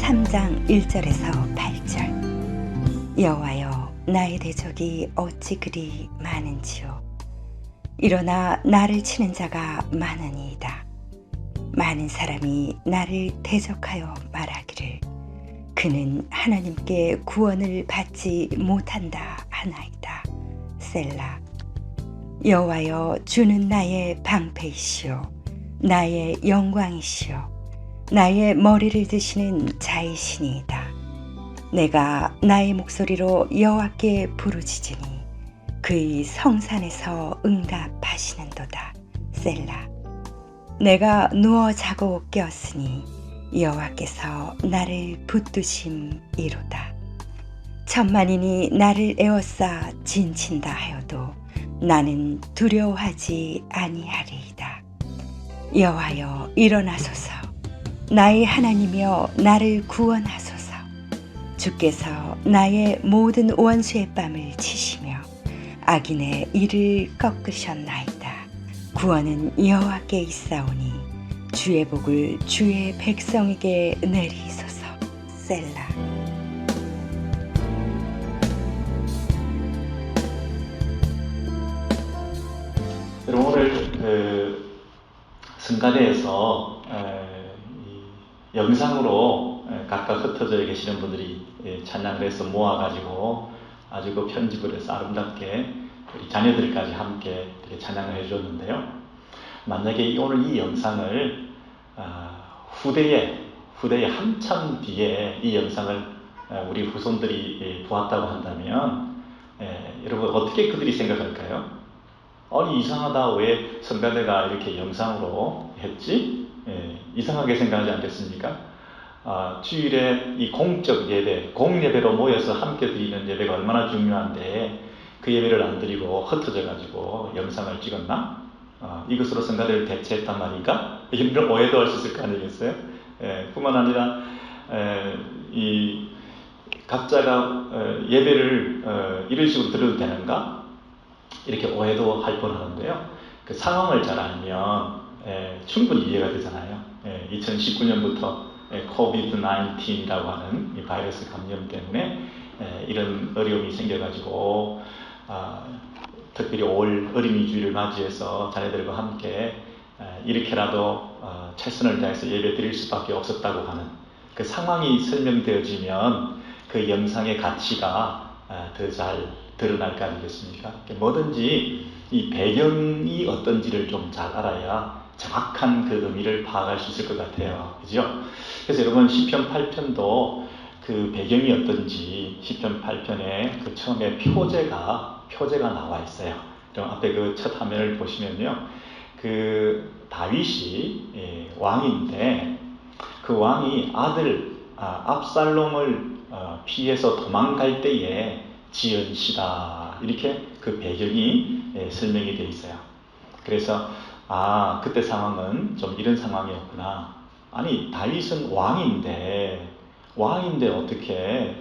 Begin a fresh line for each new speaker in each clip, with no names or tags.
3장 1절에서 8절. 여호와여, 나의 대적이 어찌 그리 많은지요. 일어나 나를 치는 자가 많으니이다. 많은 사람이 나를 대적하여 말하기를 그는 하나님께 구원을 받지 못한다 하나이다. 셀라. 여호와여, 주는 나의 방패이시오, 나의 영광이시오, 나의 머리를 드시는 자이시니이다. 내가 나의 목소리로 여호와께 부르짖으니 그의 성산에서 응답하시는도다. 셀라. 내가 누워 자고 깨었으니 여호와께서 나를 붙드심이로다. 천만인이 나를 에워싸 진친다 하여도 나는 두려워하지 아니하리이다. 여호와여, 일어나소서. 나의 하나님이여, 나를 구원하소서. 주께서 나의 모든 원수의 뺨을 치시며 악인의 이를 꺾으셨나이다. 구원은 여호와께 있사오니 주의 복을 주의 백성에게 내리소서. 셀라.
여러분, 오늘 성가대에서 영상으로 각각 흩어져 계시는 분들이 찬양을 해서 모아가지고 아주 그 편집을 해서 아름답게 우리 자녀들까지 함께 이렇게 찬양을 해줬는데요. 만약에 오늘 이 영상을 후대에 한참 뒤에 이 영상을 우리 후손들이 보았다고 한다면 여러분 어떻게 그들이 생각할까요? 아니, 이상하다, 왜 성가대가 이렇게 영상으로 했지? 이상하게 생각하지 않겠습니까? 주일에 이 공적 예배, 공예배로 모여서 함께 드리는 예배가 얼마나 중요한데 그 예배를 안 드리고 흩어져가지고 영상을 찍었나? 이것으로 성가대를 대체했단 말인가? 이런 오해도 할 수 있을 거 아니겠어요? 뿐만 아니라 이 각자가 예배를 이런 식으로 드려도 되는가? 이렇게 오해도 할 뻔하는데요. 그 상황을 잘 알면 충분히 이해가 되잖아요. 2019년부터 COVID-19이라고 하는 이 바이러스 감염 때문에 이런 어려움이 생겨가지고 특별히 올 어린이 주일을 맞이해서 자녀들과 함께 이렇게라도 최선을 다해서 예배 드릴 수밖에 없었다고 하는 그 상황이 설명되어지면 그 영상의 가치가 더 잘 드러날 거 아니겠습니까? 뭐든지 이 배경이 어떤지를 좀 잘 알아야 정확한 그 의미를 파악할 수 있을 것 같아요. 그죠? 그래서 여러분, 시편 8편도 그 배경이 어떤지 시편 8편에 그 처음에 표제가 나와 있어요. 그럼 앞에 그 첫 화면을 보시면요, 그 다윗이 왕인데 그 왕이 아들 압살롬을 피해서 도망갈 때에 지은 시다, 이렇게 그 배경이 설명이 되어 있어요. 그래서 그때 상황은 좀 이런 상황이었구나. 아니, 다윗은 왕인데 어떻게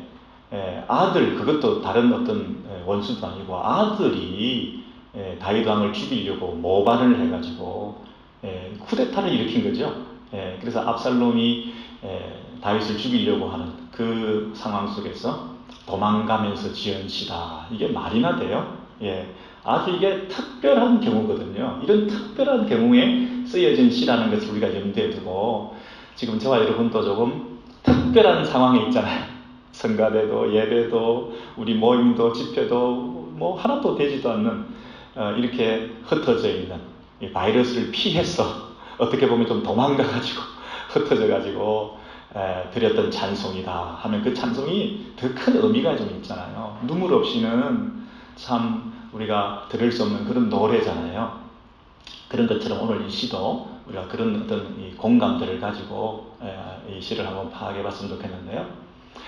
아들, 그것도 다른 어떤 원수도 아니고 아들이 다윗 왕을 죽이려고 모반을 해가지고 쿠데타를 일으킨 거죠. 그래서 압살롬이 다윗을 죽이려고 하는 그 상황 속에서 도망가면서 지은 시다, 이게 말이나 돼요? 아주 이게 특별한 경우거든요. 이런 특별한 경우에 쓰여진 시라는 것을 우리가 염두에 두고, 지금 저와 여러분도 조금 특별한 상황에 있잖아요. 성가대도 예배도 우리 모임도 집회도 뭐 하나도 되지도 않는 이렇게 흩어져 있는 이 바이러스를 피해서 어떻게 보면 좀 도망가가지고 흩어져가지고 드렸던 찬송이다 하면 그 찬송이 더 큰 의미가 좀 있잖아요. 눈물 없이는 참 우리가 들을 수 없는 그런 노래잖아요. 그런 것처럼 오늘 이 시도 우리가 그런 어떤 이 공감들을 가지고 이 시를 한번 파악해 봤으면 좋겠는데요.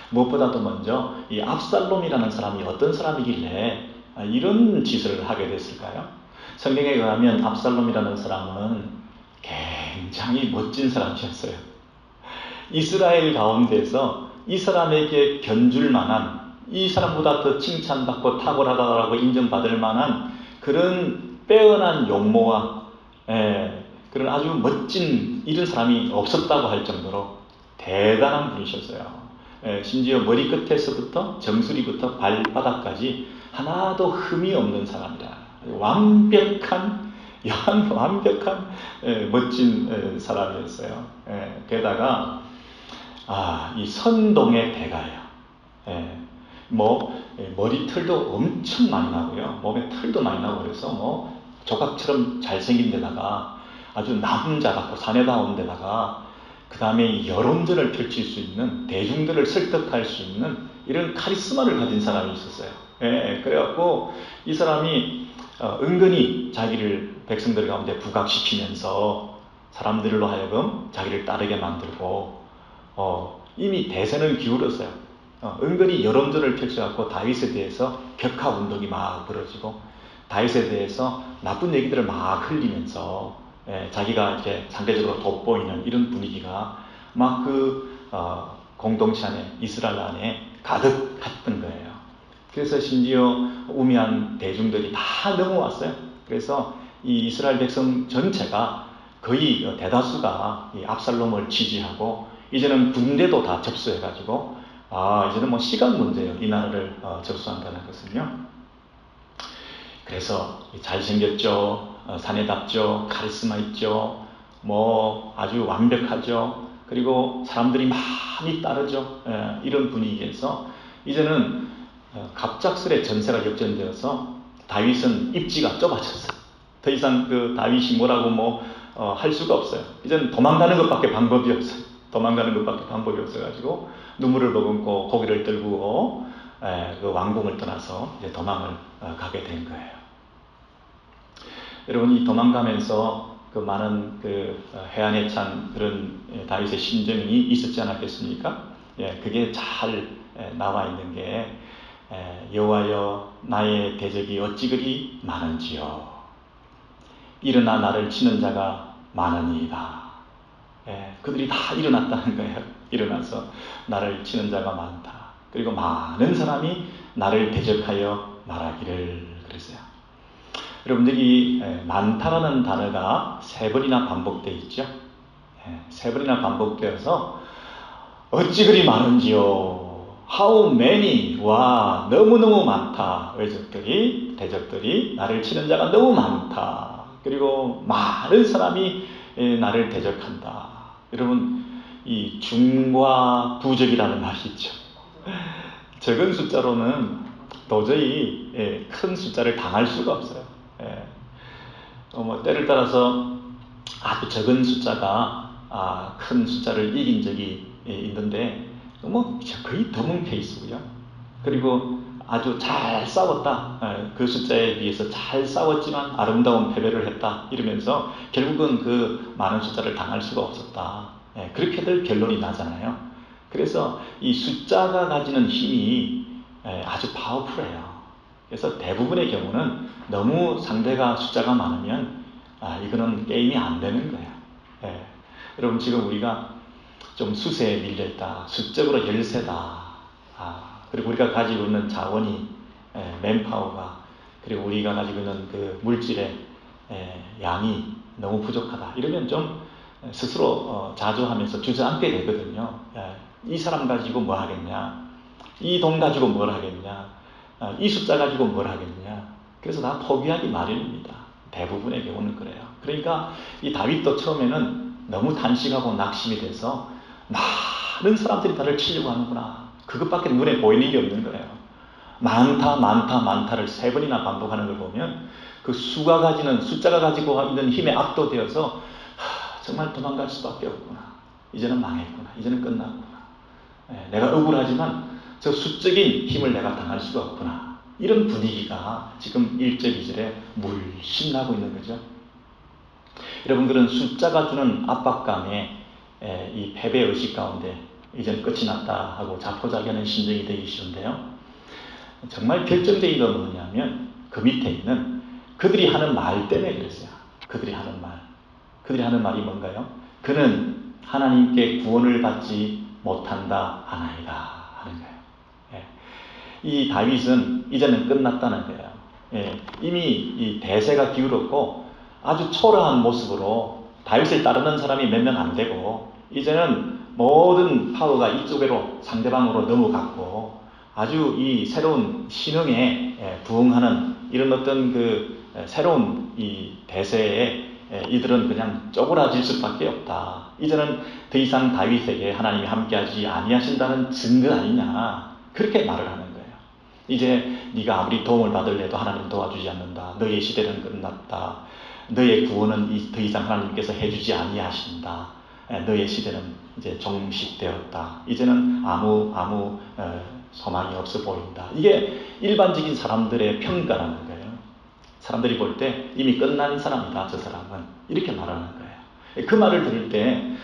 무엇보다도 먼저 이 압살롬이라는 사람이 어떤 사람이길래 이런 짓을 하게 됐을까요? 성경에 의하면 압살롬이라는 사람은 굉장히 멋진 사람이었어요. 이스라엘 가운데서 이 사람에게 견줄 만한, 이 사람보다 더 칭찬받고 탁월하다고 인정받을 만한 그런 빼어난 용모와 그런 아주 멋진 이런 사람이 없었다고 할 정도로 대단한 분이셨어요. 심지어 머리끝에서부터 정수리부터 발바닥까지 하나도 흠이 없는 사람이라. 완벽한 멋진 사람이었어요. 게다가 이 선동의 대가예요. 머리털도 엄청 많이 나고요. 몸에 털도 많이 나고 그래서 조각처럼 잘생긴 데다가 아주 남자 같고 사내다운 데다가 그 다음에 여론전을 펼칠 수 있는, 대중들을 설득할 수 있는 이런 카리스마를 가진 사람이 있었어요. 그래갖고 이 사람이 은근히 자기를 백성들 가운데 부각시키면서 사람들로 하여금 자기를 따르게 만들고 이미 대세는 기울었어요. 은근히 여론전을 펼쳐갖고 다윗에 대해서 격하 운동이 막 벌어지고 다윗에 대해서 나쁜 얘기들을 막 흘리면서 자기가 이렇게 상대적으로 돋보이는 이런 분위기가 막 공동체 안에, 이스라엘 안에 가득했던 거예요. 그래서 심지어 우매한 대중들이 다 넘어왔어요. 그래서 이 이스라엘 백성 전체가 거의 대다수가 이 압살롬을 지지하고 이제는 군대도 다 접수해가지고 이제는 시간 문제예요. 이 나라를 접수한다는 것은요. 그래서 잘생겼죠. 사내답죠. 카리스마 있죠. 아주 완벽하죠. 그리고 사람들이 많이 따르죠. 이런 분위기에서 이제는 갑작스레 전세가 역전되어서 다윗은 입지가 좁아졌어요. 더 이상 그 다윗이 뭐라고 할 수가 없어요. 이제는 도망가는 것밖에 방법이 없어요. 도망가는 것밖에 방법이 없어가지고 눈물을 머금고 고개를 들고 그 왕궁을 떠나서 이제 도망을 가게 된 거예요. 여러분, 이 도망가면서 그 많은 해안에 찬 그런 다윗의 심정이 있었지 않았겠습니까? 그게 잘 나와 있는 게 여호와여 나의 대적이 어찌 그리 많은지요. 일어나 나를 치는 자가 많으니이다. 그들이 다 일어났다는 거예요. 일어나서 나를 치는 자가 많다. 그리고 많은 사람이 나를 대적하여 말하기를 그랬어요. 여러분들이 많다라는 단어가 3번이나 반복되어 있죠. 3번이나 반복되어서 어찌 그리 많은지요. How many? 와, 너무너무 많다. 대적들이 나를 치는 자가 너무 많다. 그리고 많은 사람이 나를 대적한다. 여러분, 이 중과 부적이라는 말이 있죠. 적은 숫자로는 도저히 큰 숫자를 당할 수가 없어요. 때를 따라서 아주 적은 숫자가 큰 숫자를 이긴 적이 있는데 거의 드문 케이스고요. 그리고 아주 잘 싸웠다. 그 숫자에 비해서 잘 싸웠지만 아름다운 패배를 했다. 이러면서 결국은 그 많은 숫자를 당할 수가 없었다. 그렇게들 결론이 나잖아요. 그래서 이 숫자가 가지는 힘이 아주 파워풀해요. 그래서 대부분의 경우는 너무 상대가 숫자가 많으면 이거는 게임이 안 되는 거예요. 여러분, 지금 우리가 좀 수세에 밀려있다. 수적으로 열세다. 그리고 우리가 가지고 있는 자원이 맨파워가, 그리고 우리가 가지고 있는 그 물질의 양이 너무 부족하다. 이러면 좀 스스로 자조하면서 주저앉게 되거든요. 이 사람 가지고 뭘 하겠냐? 이 돈 가지고 뭘 하겠냐? 이 숫자 가지고 뭘 하겠냐? 그래서 다 포기하기 마련입니다. 대부분의 경우는 그래요. 그러니까 이 다윗도 처음에는 너무 탄식하고 낙심이 돼서 많은 사람들이 나를 치려고 하는구나. 그것밖에 눈에 보이는 게 없는 거예요. 많다를 3번이나 반복하는 걸 보면 그 숫자가 가지고 있는 힘에 압도되어서 정말 도망갈 수밖에 없구나. 이제는 망했구나. 이제는 끝났구나. 내가 억울하지만 저 수적인 힘을 내가 당할 수가 없구나. 이런 분위기가 지금 1절, 2절에 물씬 나고 있는 거죠. 여러분, 그런 숫자가 주는 압박감에 이 패배의식 가운데 이제는 끝이 났다 하고 자포자기하는 심정이 되기 쉬운데요. 정말 결정적인 건 뭐냐면 그 밑에 있는 그들이 하는 말 때문에 그랬어요. 그들이 하는 말이 뭔가요? 그는 하나님께 구원을 받지 못한다 하나이다 하는 거예요. 이 다윗은 이제는 끝났다는 거예요. 이미 이 대세가 기울었고 아주 초라한 모습으로 다윗을 따르는 사람이 몇 명 안 되고 이제는 모든 파워가 이쪽으로 상대방으로 넘어갔고 아주 이 새로운 신흥에 부응하는 이런 어떤 그 새로운 이 대세에 이들은 그냥 쪼그라질 수밖에 없다. 이제는 더 이상 다윗에게 하나님이 함께하지 아니하신다는 증거 아니냐. 그렇게 말을 하는 거예요. 이제 네가 아무리 도움을 받을래도 하나님 도와주지 않는다. 너의 시대는 끝났다. 너의 구원은 더 이상 하나님께서 해주지 아니하신다. 너의 시대는 이제 종식되었다. 이제는 아무 소망이 없어 보인다. 이게 일반적인 사람들의 평가라는 거예요. 사람들이 볼 때 이미 끝난 사람이다. 저 사람은 이렇게 말하는 거예요. 그 말을 들을 때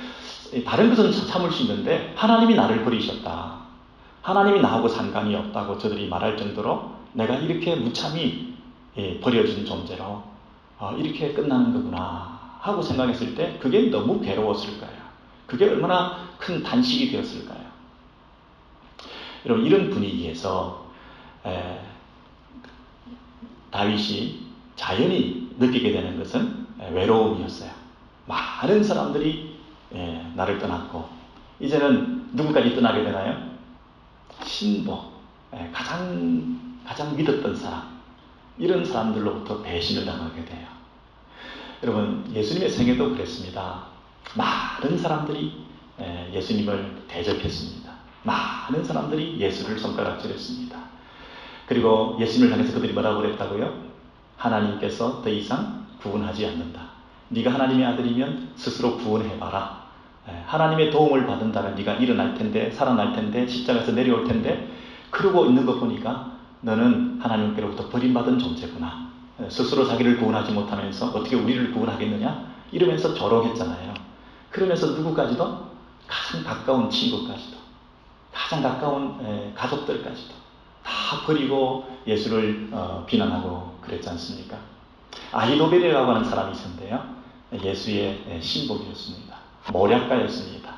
다른 것은 참을 수 있는데 하나님이 나를 버리셨다. 하나님이 나하고 상관이 없다고 저들이 말할 정도로 내가 이렇게 무참히 버려진 존재로 이렇게 끝나는 거구나 하고 생각했을 때 그게 너무 괴로웠을 거예요. 그게 얼마나 큰 단식이 되었을까요? 여러분, 이런 분위기에서 다윗이 자연히 느끼게 되는 것은 외로움이었어요. 많은 사람들이 나를 떠났고 이제는 누구까지 떠나게 되나요? 신복, 가장 믿었던 사람, 이런 사람들로부터 배신을 당하게 돼요. 여러분, 예수님의 생애도 그랬습니다. 많은 사람들이 예수님을 대적했습니다. 많은 사람들이 예수를 손가락질했습니다. 그리고 예수님을 향해서 그들이 뭐라고 그랬다고요? 하나님께서 더 이상 구원하지 않는다. 네가 하나님의 아들이면 스스로 구원해봐라. 하나님의 도움을 받은다면 네가 일어날 텐데, 살아날 텐데, 십자가에서 내려올 텐데, 그러고 있는 거 보니까 너는 하나님께로부터 버림받은 존재구나. 스스로 자기를 구원하지 못하면서 어떻게 우리를 구원하겠느냐? 이러면서 조롱했잖아요. 그러면서 누구까지도? 가장 가까운 친구까지도, 가장 가까운 가족들까지도 다 버리고 예수를 비난하고 그랬지 않습니까? 아히도벨이라고 하는 사람이 있었는데요. 예수의 신복이었습니다. 모략가였습니다.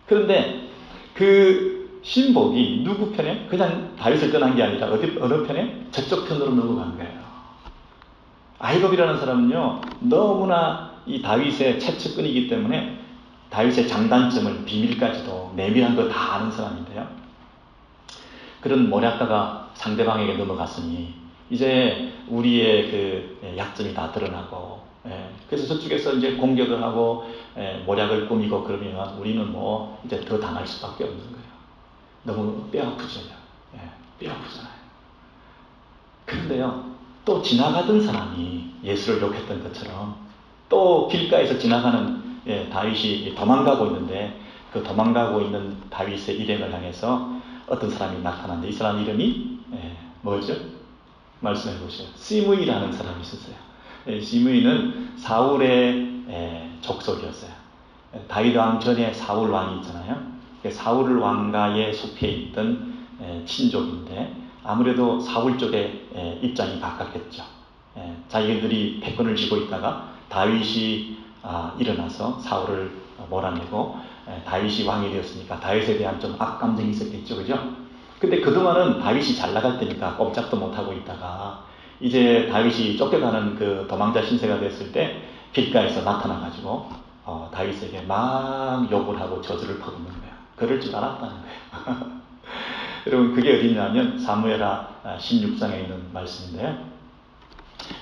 그런데 그 신복이 누구 편에? 그냥 다윗을 떠난 게 아니라 어느 편에? 저쪽 편으로 넘어간 거예요. 아히도벨이라는 사람은요, 너무나 이 다윗의 채측근이기 때문에 다윗의 장단점을, 비밀까지도 내밀한 거 다 아는 사람인데요. 그런 모략가가 상대방에게 넘어갔으니 이제 우리의 그 약점이 다 드러나고, 그래서 저쪽에서 이제 공격을 하고 모략을 꾸미고 그러면 우리는 뭐 이제 더 당할 수밖에 없는 거예요. 너무 뼈 아프잖아요. 뼈 아프잖아요. 그런데요, 또 지나가던 사람이 예수를 욕했던 것처럼 또 길가에서 지나가는 다윗이 도망가고 있는데 그 도망가고 있는 다윗의 일행을 향해서 어떤 사람이 나타났는데 이 사람 이름이 뭐죠? 말씀해 보세요. 시므이라는 사람이 있었어요. 시므이는 사울의 족속이었어요. 다윗 왕 전에 사울 왕이 있잖아요. 사울 왕가에 속해 있던 친족인데 아무래도 사울 쪽의 입장이 가깝겠죠. 자기들이 패권을 쥐고 있다가 다윗이 일어나서 사울을 몰아내고 다윗이 왕이 되었으니까 다윗에 대한 좀 악감정이 있었겠죠. 그죠? 근데 그동안은 다윗이 잘 나갈 때니까 꼼짝도 못하고 있다가 이제 다윗이 쫓겨가는 그 도망자 신세가 됐을 때 길가에서 나타나가지고 다윗에게 막 욕을 하고 저주를 퍼붓는 거예요. 그럴 줄 알았다는 거예요. 여러분, 그게 어디냐면 사무엘하 16장에 있는 말씀인데요.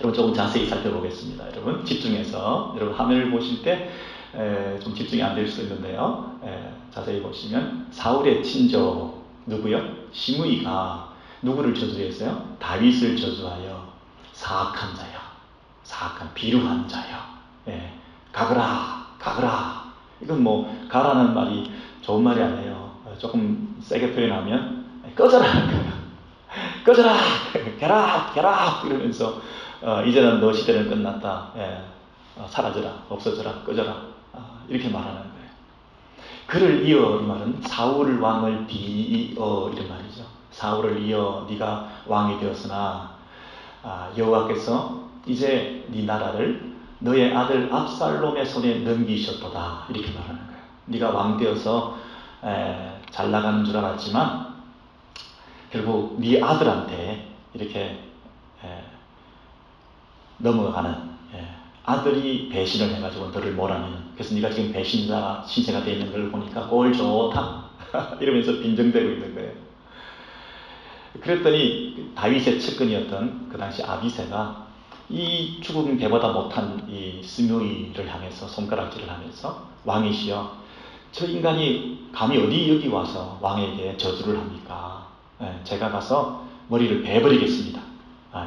여러분, 조금 자세히 살펴보겠습니다. 여러분, 집중해서 여러분 화면을 보실 때 좀 집중이 안 될 수 있는데요. 자세히 보시면 사울의 친족 누구요? 시므이가 누구를 저주했어요? 다윗을 저주하여 사악한 자여, 사악한 비루한 자여, 가거라. 이건 뭐 가라는 말이 좋은 말이 아니에요. 조금 세게 표현하면 꺼져라, 꺼져라, 개라 이러면서 이제는 너 시대는 끝났다. 사라져라, 없어져라, 꺼져라. 이렇게 말하는 거예요. 그를 이어 이 말은 사울 왕을 비어 이런 말이죠. 사울을 이어 네가 왕이 되었으나 여호와께서 이제 네 나라를 너의 아들 압살롬의 손에 넘기셨도다. 이렇게 말하는 거예요. 네가 왕 되어서 잘 나가는 줄 알았지만 결국 네 아들한테 이렇게 넘어가는 아들이 배신을 해가지고 너를 몰아내는, 그래서 네가 지금 배신자 신세가 되어 있는 걸 보니까 꼴 좋다 이러면서 빈정대고 있는 거예요. 그랬더니 다윗의 측근이었던 그 당시 아비새가 이 죽은 개보다 못한 이 스므이를 향해서 손가락질을 하면서, 왕이시여, 저 인간이 감히 어디 여기 와서 왕에게 저주를 합니까? 제가 가서 머리를 베버리겠습니다.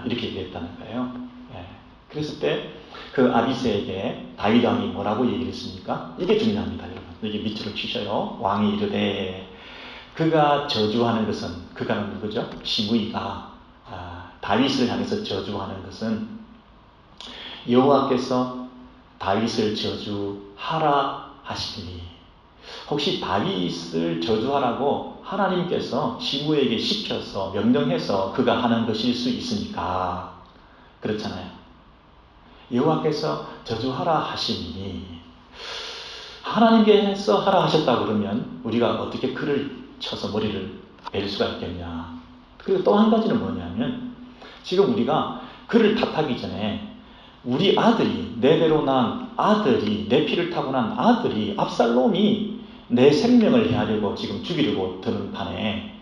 이렇게 얘기했다는 거예요. 그랬을 때 그 아비새에게 다윗 왕이 뭐라고 얘기를 했습니까? 이게 중요합니다, 여러분. 이게 밑줄을 치셔요. 왕이 이르되, 그가 저주하는 것은, 그가는 누구죠? 시므이가 다윗을 향해서 저주하는 것은 여호와께서 다윗을 저주하라 하시니, 혹시 다윗을 저주하라고 하나님께서 시므에게 시켜서 명령해서 그가 하는 것일 수 있으니까 그렇잖아요. 여호와께서 저주하라 하시니, 하나님께서 하라 하셨다 그러면 우리가 어떻게 그를 쳐서 머리를 벨 수가 있겠냐. 그리고 또 한 가지는 뭐냐면, 지금 우리가 그를 탓하기 전에 우리 아들이, 내대로 난 아들이, 내 피를 타고 난 아들이, 압살롬이 내 생명을 해하려고 지금 죽이려고 드는 판에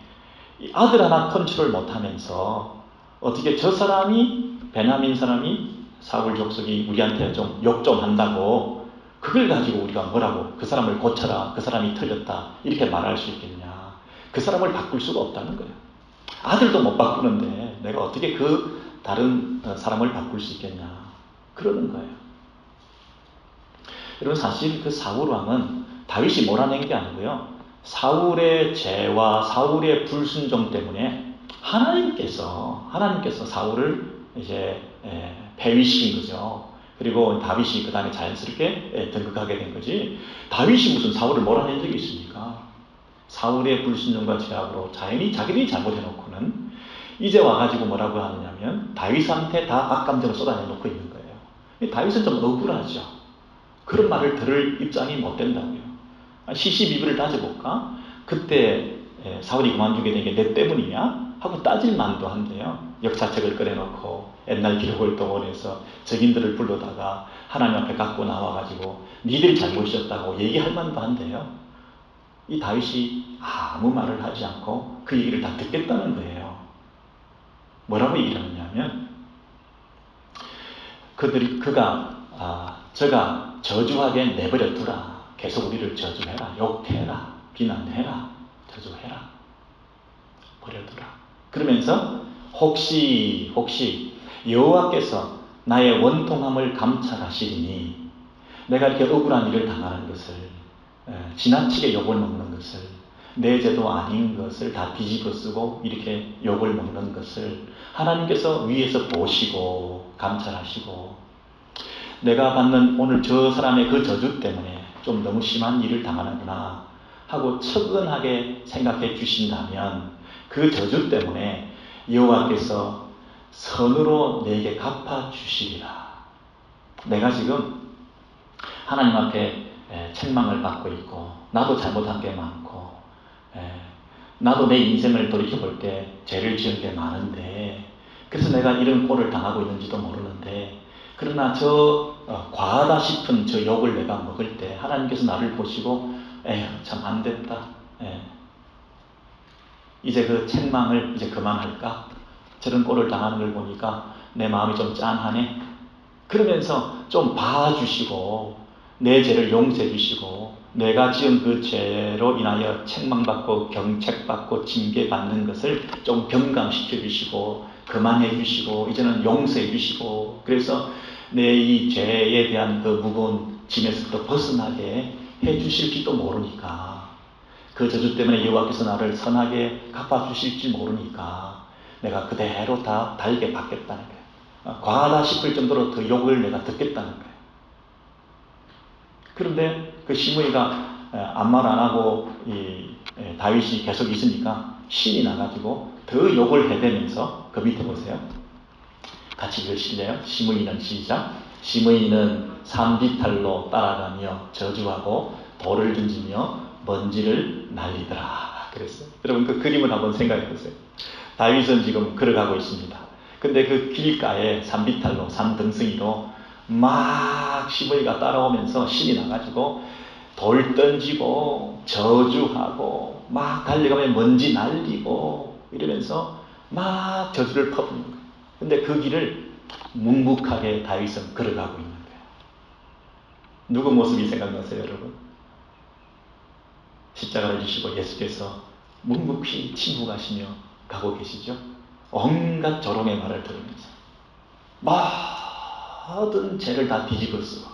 아들 하나 컨트롤 못하면서 어떻게 저 사람이, 베냐민 사람이, 사울 족속이 우리한테 좀 욕 좀 한다고 그걸 가지고 우리가 뭐라고 그 사람을 고쳐라, 그 사람이 틀렸다 이렇게 말할 수 있겠냐. 그 사람을 바꿀 수가 없다는 거예요. 아들도 못 바꾸는데 내가 어떻게 그 다른 사람을 바꿀 수 있겠냐 그러는 거예요. 여러분, 사실 그 사울 왕은 다윗이 몰아낸 게 아니고요, 사울의 죄와 사울의 불순종 때문에 하나님께서 사울을 이제 폐위시킨 거죠. 그리고 다윗이 그 다음에 자연스럽게 등극하게 된 거지, 다윗이 무슨 사울을 몰아낸 적이 있습니까? 사울의 불순종과 죄악으로 자연히 자기들이 잘못해놓고는 이제 와가지고 뭐라고 하느냐면 다윗한테 다 악감정을 쏟아내놓고 있는 거예요. 다윗은 좀 억울하죠. 그런 말을 들을 입장이 못 된다고요. 시시비비를 따져볼까? 그때 사울이 그만두게 된 게 내 때문이냐? 하고 따질 만도 한데요. 역사책을 꺼내놓고 옛날 기록을 동원해서 적인들을 불러다가 하나님 앞에 갖고 나와가지고 니들이 잘못이었다고 얘기할 만도 한데요. 이 다윗이 아무 말을 하지 않고 그 얘기를 다 듣겠다는 거예요. 뭐라고 얘기를 하느냐면, 저가 저주하게 내버려 두라. 계속 우리를 저주해라, 욕해라, 비난해라, 저주해라, 버려두라. 그러면서 혹시 여호와께서 나의 원통함을 감찰하시리니, 내가 이렇게 억울한 일을 당하는 것을, 지나치게 욕을 먹는 것을, 내 죄도 아닌 것을 다 뒤집어 쓰고 이렇게 욕을 먹는 것을 하나님께서 위에서 보시고 감찰하시고, 내가 받는 오늘 저 사람의 그 저주 때문에 좀 너무 심한 일을 당하는구나 하고 측은하게 생각해 주신다면, 그 저주 때문에 여호와께서 선으로 내게 갚아 주시리라. 내가 지금 하나님 앞에 책망을 받고 있고, 나도 잘못한 게 많고, 나도 내 인생을 돌이켜볼 때 죄를 지은 게 많은데, 그래서 내가 이런 꼴을 당하고 있는지도 모르는데, 그러나 과하다 싶은 저 욕을 내가 먹을 때 하나님께서 나를 보시고 에휴 참 안 됐다, 이제 그 책망을 이제 그만할까? 저런 꼴을 당하는 걸 보니까 내 마음이 좀 짠하네. 그러면서 좀 봐주시고 내 죄를 용서해 주시고, 내가 지은 그 죄로 인하여 책망받고 경책받고 징계받는 것을 좀 경감시켜 주시고 그만해 주시고 이제는 용서해 주시고, 그래서 내 이 죄에 대한 그 무거운 짐에서부터 벗어나게 해 주실지도 모르니까, 그 저주 때문에 여호와께서 나를 선하게 갚아주실지 모르니까 내가 그대로 다 달게 받겠다는 거예요. 과하다 싶을 정도로 그 욕을 내가 듣겠다는 거예요. 그런데 그 시므이가 아무 말 안 하고 다윗이 계속 있으니까 신이 나가지고 더 욕을 해대면서, 그 밑에 보세요. 같이 읽으실래요? 시므이는 시작. 시므이는 산비탈로 따라가며 저주하고 돌을 던지며 먼지를 날리더라. 그랬어요. 여러분, 그 그림을 한번 생각해 보세요. 다윗은 지금 걸어가고 있습니다. 근데 그 길가에 산비탈로, 산등승이로 막 시므이가 따라오면서 신이 나가지고 돌 던지고 저주하고 막 달려가면 먼지 날리고 이러면서 막 저주를 퍼붓는 거예요. 근데 그 길을 묵묵하게 다윗은 걸어가고 있는 거예요. 누구 모습이 생각나세요, 여러분? 십자가를 지시고 예수께서 묵묵히 침묵하시며 가고 계시죠? 온갖 조롱의 말을 들으면서 모든 죄를 다 뒤집어 쓰고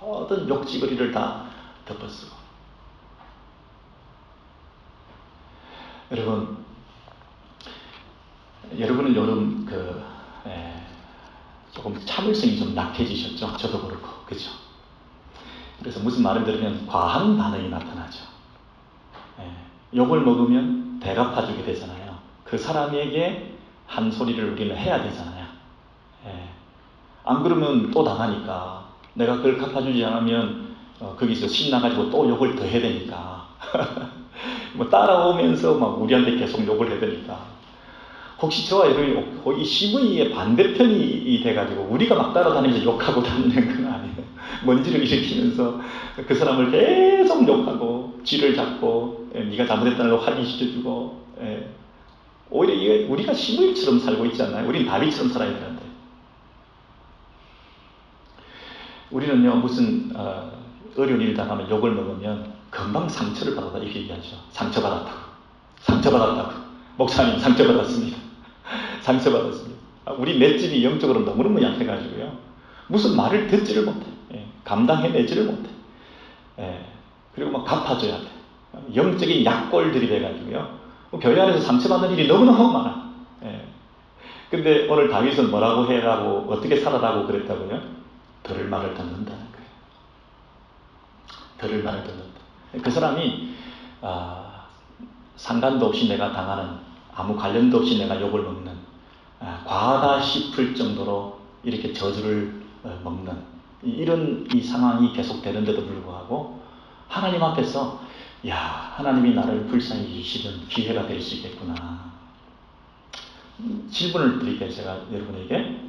모든 욕지거리를 다 덮어 쓰고. 여러분은 요즘 조금 참을성이 좀 약해지셨죠? 저도 그렇고, 그죠? 그래서 무슨 말을 들으면 과한 반응이 나타나죠. 욕을 먹으면 배가 파주게 되잖아요. 그 사람에게 한 소리를 우리는 해야 되잖아요. 안 그러면 또 당하니까. 내가 그걸 갚아주지 않으면 거기서 신나가지고 또 욕을 더 해야 되니까. 뭐 따라오면서 막 우리한테 계속 욕을 해야 되니까. 혹시 저와 여러분이 이 시므이의 반대편이 돼가지고 우리가 막 따라다니면서 욕하고 다니는 건 아니에요. 먼지를 일으키면서 그 사람을 계속 욕하고 쥐를 잡고 네가 잘못했다는 걸 확인시켜주고, 오히려 우리가 시므이처럼 살고 있지 않나요? 우린 다윗처럼 살아야 되는데. 우리는요 무슨 어려운 일 당하면 욕을 먹으면 금방 상처를 받았다 이렇게 얘기하죠. 상처받았다고. 목사님 상처받았습니다. 상처받았습니다. 우리 맷집이 영적으로 너무너무 약해가지고요. 무슨 말을 듣지를 못해. 감당해내지를 못해. 그리고 막 갚아줘야 돼. 영적인 약골들이 돼가지고요. 교회 안에서 상처받는 일이 너무너무 많아. 근데 오늘 다윗은 뭐라고 해라고, 어떻게 살아라고 그랬다고요? 들을 말을 듣는다는 거예요. 들을 말을 듣는다. 그 사람이 상관도 없이 내가 당하는, 아무 관련도 없이 내가 욕을 먹는, 과하다 싶을 정도로 이렇게 저주를 먹는 이런 이 상황이 계속되는데도 불구하고 하나님 앞에서 하나님이 나를 불쌍히 여기시는 기회가 될 수 있겠구나. 질문을 드릴게요. 제가 여러분에게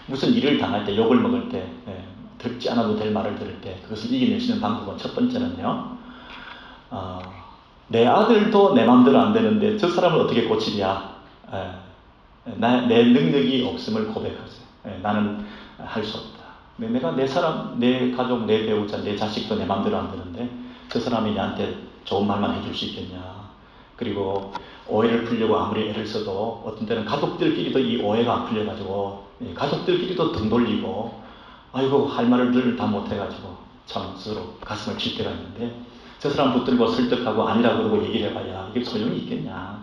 무슨 일을 당할 때, 욕을 먹을 때, 듣지 않아도 될 말을 들을 때 그것을 이겨낼 수 있는 방법은 첫 번째는요, 내 아들도 내 마음대로 안 되는데 저 사람을 어떻게 고치랴. 내 능력이 없음을 고백하세요. 나는 할 수 없다. 내가 내 사람, 내 가족, 내 배우자, 내 자식도 내 마음대로 안 되는데 저 사람이 나한테 좋은 말만 해줄 수 있겠냐. 그리고 오해를 풀려고 아무리 애를 써도 어떤 때는 가족들끼리도 이 오해가 안 풀려가지고 가족들끼리도 등 돌리고 아이고 할 말을 늘 다 못해가지고 참 스스로 가슴을 칠 때가 있는데 저 사람 붙들고 설득하고 아니라 그러고 얘기를 해봐야 이게 소용이 있겠냐.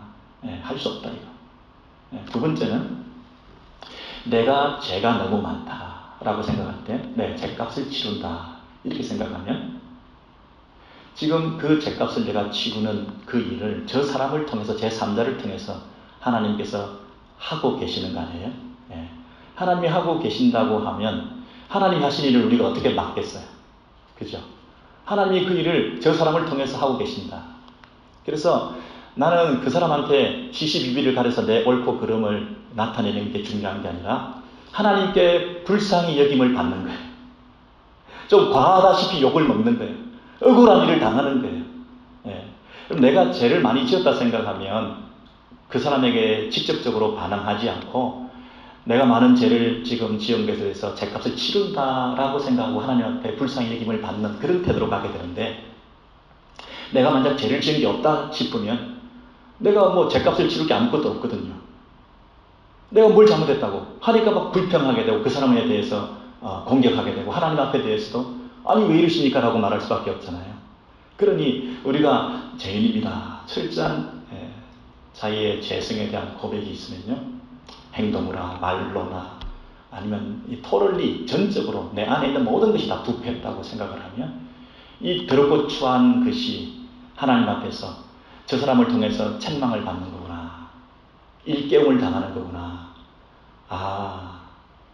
할 수 없다 이거. 두 번째는 내가 죄가 너무 많다라고 생각할 때 내 죄값을 치른다 이렇게 생각하면 지금 그 죄값을 내가 치르는 그 일을 저 사람을 통해서 제3자를 통해서 하나님께서 하고 계시는 거 아니에요? 하나님이 하고 계신다고 하면 하나님이 하신 일을 우리가 어떻게 막겠어요? 그죠? 하나님이 그 일을 저 사람을 통해서 하고 계신다. 그래서 나는 그 사람한테 시시비비를 가려서 내 옳고 그름을 나타내는 게 중요한 게 아니라 하나님께 불쌍히 여김을 받는 거예요. 좀 과하다시피 욕을 먹는 거예요. 억울한 일을 당하는 거예요. 그럼 내가 죄를 많이 지었다 생각하면 그 사람에게 직접적으로 반항하지 않고 내가 많은 죄를 지금 지은 것에 대해서 죄값을 치른다라고 생각하고 하나님 앞에 불쌍히 여김을 받는 그런 태도로 가게 되는데, 내가 만약 죄를 지은 게 없다 싶으면 내가 뭐 죄값을 치를 게 아무것도 없거든요. 내가 뭘 잘못했다고 하니까 막 불평하게 되고 그 사람에 대해서 공격하게 되고 하나님 앞에 대해서도 아니 왜 이러십니까 라고 말할 수밖에 없잖아요. 그러니 우리가 죄인입니다. 철저한 자기의 죄성에 대한 고백이 있으면요, 행동으로나 말로나 아니면 이 토럴리 전적으로 내 안에 있는 모든 것이 다 부패했다고 생각을 하면 이 더럽고 추한 것이 하나님 앞에서 저 사람을 통해서 책망을 받는 거구나, 일깨움을 당하는 거구나,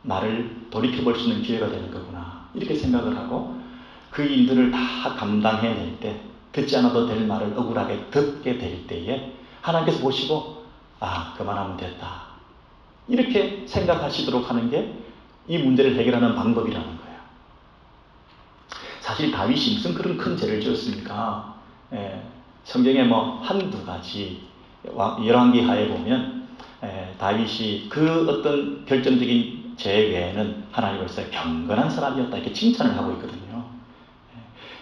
나를 돌이켜볼 수 있는 기회가 되는 거구나 이렇게 생각을 하고 그 일들을 다 감당해낼 때 듣지 않아도 될 말을 억울하게 듣게 될 때에 하나님께서 보시고 그만하면 됐다 이렇게 생각하시도록 하는 게 이 문제를 해결하는 방법이라는 거예요. 사실 다윗이 무슨 그런 큰 죄를 지었습니까? 성경에 뭐 한두 가지 열왕기하에 보면 다윗이 그 어떤 결정적인 죄 외에는 하나님으로서 경건한 사람이었다 이렇게 칭찬을 하고 있거든요.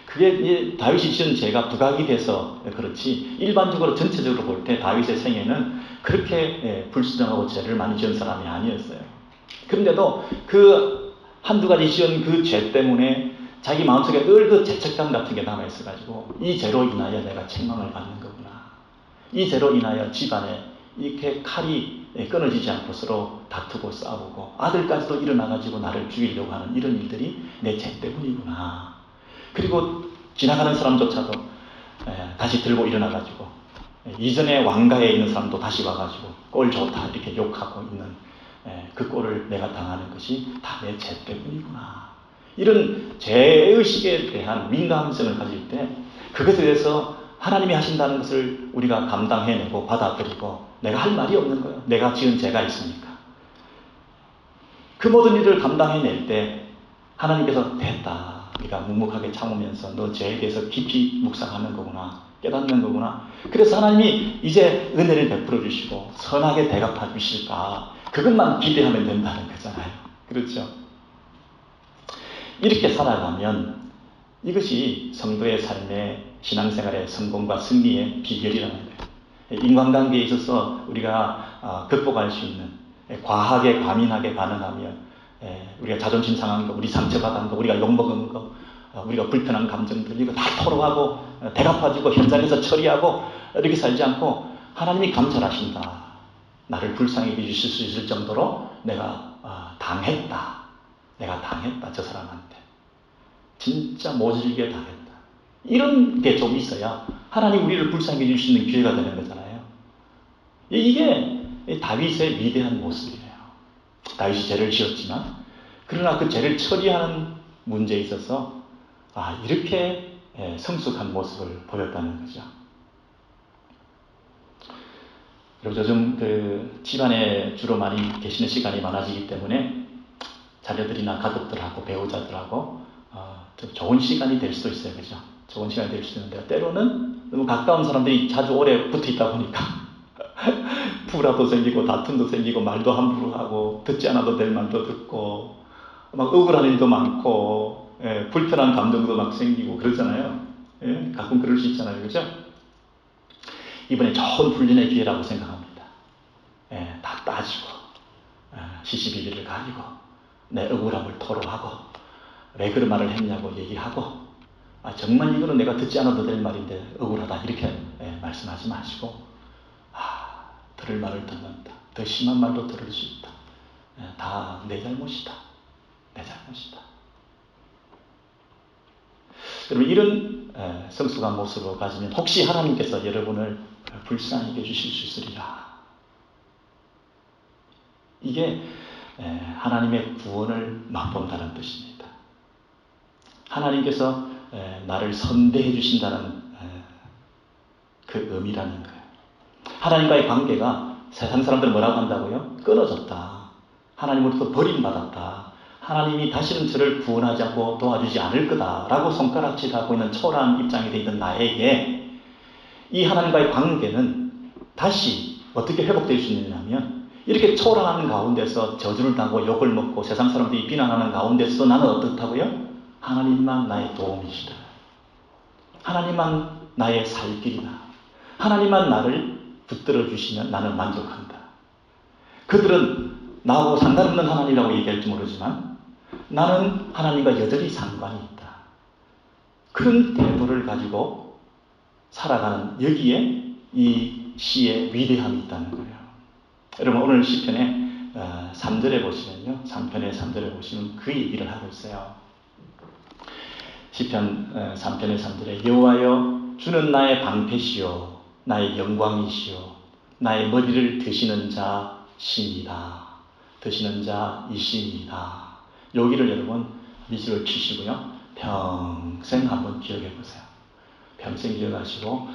그게 다윗이 지은 죄가 부각이 돼서 그렇지 일반적으로 전체적으로 볼 때 다윗의 생애는 그렇게 불순종하고 죄를 많이 지은 사람이 아니었어요. 그런데도 그 한두 가지 지은 그 죄 때문에 자기 마음속에 늘 그 죄책감 같은 게 남아있어가지고 이 죄로 인하여 내가 책망을 받는 거구나. 이 죄로 인하여 집안에 이렇게 칼이 끊어지지 않고 서로 다투고 싸우고 아들까지도 일어나가지고 나를 죽이려고 하는 이런 일들이 내 죄 때문이구나. 그리고 지나가는 사람조차도 다시 들고 일어나가지고 이전에 왕가에 있는 사람도 다시 와가지고 꼴 좋다 이렇게 욕하고 있는 그 꼴을 내가 당하는 것이 다 내 죄 때문이구나. 이런 죄의식에 대한 민감성을 가질 때 그것에 대해서 하나님이 하신다는 것을 우리가 감당해내고 받아들이고 내가 할 말이 없는 거예요. 내가 지은 죄가 있으니까. 그 모든 일을 감당해낼 때 하나님께서 됐다. 네가 묵묵하게 참으면서 너 죄에 대해서 깊이 묵상하는 거구나. 깨닫는 거구나. 그래서 하나님이 이제 은혜를 베풀어 주시고 선하게 대갚아 주실까. 그것만 기대하면 된다는 거잖아요. 그렇죠? 이렇게 살아가면 이것이 성도의 삶의 신앙생활의 성공과 승리의 비결이라는 거예요. 인간관계에 있어서 우리가 극복할 수 있는 과하게 과민하게 반응하며 우리가 자존심 상한 거, 우리 상처받은 거, 우리가 욕먹은 거, 우리가 불편한 감정들 이거 다 토로하고 대갚아주고 현장에서 처리하고 이렇게 살지 않고 하나님이 감찰하신다. 나를 불쌍히 여기실 수 있을 정도로 내가 당했다. 내가 당했다. 저 사람한테. 진짜 모질게 당했다. 이런 게 좀 있어야 하나님 우리를 불쌍히 여길 수 있는 기회가 되는 거잖아요. 이게 다윗의 위대한 모습이에요. 다윗이 죄를 지었지만 그러나 그 죄를 처리하는 문제에 있어서 이렇게 성숙한 모습을 보였다는 거죠. 그리고 요즘 그 집안에 주로 많이 계시는 시간이 많아지기 때문에 자녀들이나 가족들하고 배우자들하고 좀 좋은 시간이 될 수도 있어요. 그죠? 좋은 시간이 될 수 있는데 때로는 너무 가까운 사람들이 자주 오래 붙어 있다 보니까 불화도 생기고 다툼도 생기고 말도 함부로 하고 듣지 않아도 될 말도 듣고 막 억울한 일도 많고 불편한 감정도 막 생기고 그러잖아요. 가끔 그럴 수 있잖아요. 그죠? 이번에 좋은 훈련의 기회라고 생각합니다. 다 따지고 시시비비를 가리고 내 억울함을 토로하고 왜 그런 말을 했냐고 얘기하고 정말 이거는 내가 듣지 않아도 될 말인데 억울하다 이렇게 말씀하지 마시고 들을 말을 듣는다. 더 심한 말도 들을 수 있다. 다 내 잘못이다. 내 잘못이다. 여러분 이런 성숙한 모습을 가지면 혹시 하나님께서 여러분을 불쌍히 여겨주실 수 있으리라. 이게 하나님의 구원을 맛본다는 뜻입니다. 하나님께서 나를 선대해 주신다는 그 의미라는 거예요. 하나님과의 관계가 세상 사람들은 뭐라고 한다고요? 끊어졌다. 하나님으로부터 버림받았다. 하나님이 다시는 저를 구원하지 않고 도와주지 않을 거다라고 손가락질하고 있는 초라한 입장에 돼 있는 나에게 이 하나님과의 관계는 다시 어떻게 회복될 수 있느냐면 이렇게 초라한 가운데서 저주를 당하고 욕을 먹고 세상 사람들이 비난하는 가운데서 나는 어떻다고요? 하나님만 나의 도움이시다. 하나님만 나의 살 길이다. 하나님만 나를 붙들어 주시면 나는 만족한다. 그들은 나하고 상관없는 하나님이라고 얘기할지 모르지만 나는 하나님과 여전히 상관이 있다. 그런 태도를 가지고 살아가는 여기에 이 시의 위대함이 있다는 거예요. 여러분 오늘 시편의 3절에 보시면요. 3편의 3절에 보시면 그 얘기를 하고 있어요. 시편 3편의 3절에 여호와여 주는 나의 방패시요 나의 영광이시요 나의 머리를 드시는 자시니다. 드시는 자이시니다. 여기를 여러분 미지를 치시고요. 평생 한번 기억해 보세요. 평생 기억하시고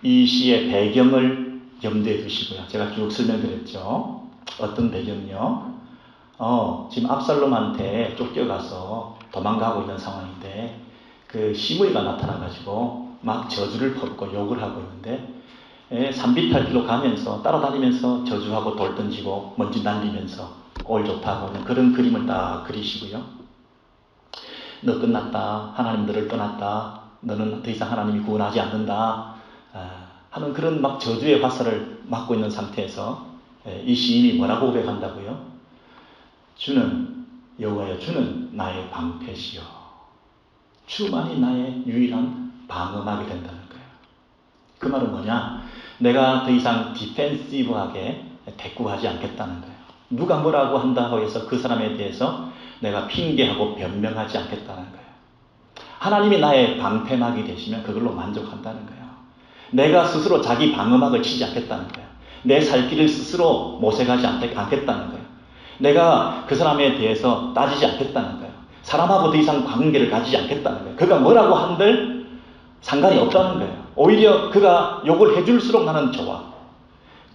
이 시의 배경을 염두에 두시고요. 제가 쭉 설명드렸죠. 어떤 배경이요? 지금 압살롬한테 쫓겨가서 도망가고 있는 상황인데 그 시므이가 나타나가지고 막 저주를 퍼붓고 욕을 하고 있는데 산비탈길로 가면서 따라다니면서 저주하고 돌 던지고 먼지 날리면서 꼴 좋다고 하는 그런 그림을 딱 그리시고요. 너 끝났다. 하나님 너를 떠났다. 너는 더 이상 하나님이 구원하지 않는다. 하는 그런 막 저주의 화살을 맞고 있는 상태에서 이 시인이 뭐라고 고백한다고요? 주는 여호와여 주는 나의 방패시여. 주만이 나의 유일한 방어막이 된다는 거예요. 그 말은 뭐냐? 내가 더 이상 디펜시브하게 대꾸하지 않겠다는 거예요. 누가 뭐라고 한다고 해서 그 사람에 대해서 내가 핑계하고 변명하지 않겠다는 거예요. 하나님이 나의 방패막이 되시면 그걸로 만족한다는 거예요. 내가 스스로 자기 방어막을 치지 않겠다는 거예요. 내 살 길을 스스로 모색하지 않겠다는 거예요. 내가 그 사람에 대해서 따지지 않겠다는 거예요. 사람하고 더 이상 관계를 가지지 않겠다는 거예요. 그가 뭐라고 한들 상관이 없다는 거예요. 오히려 그가 욕을 해줄수록 나는 좋아.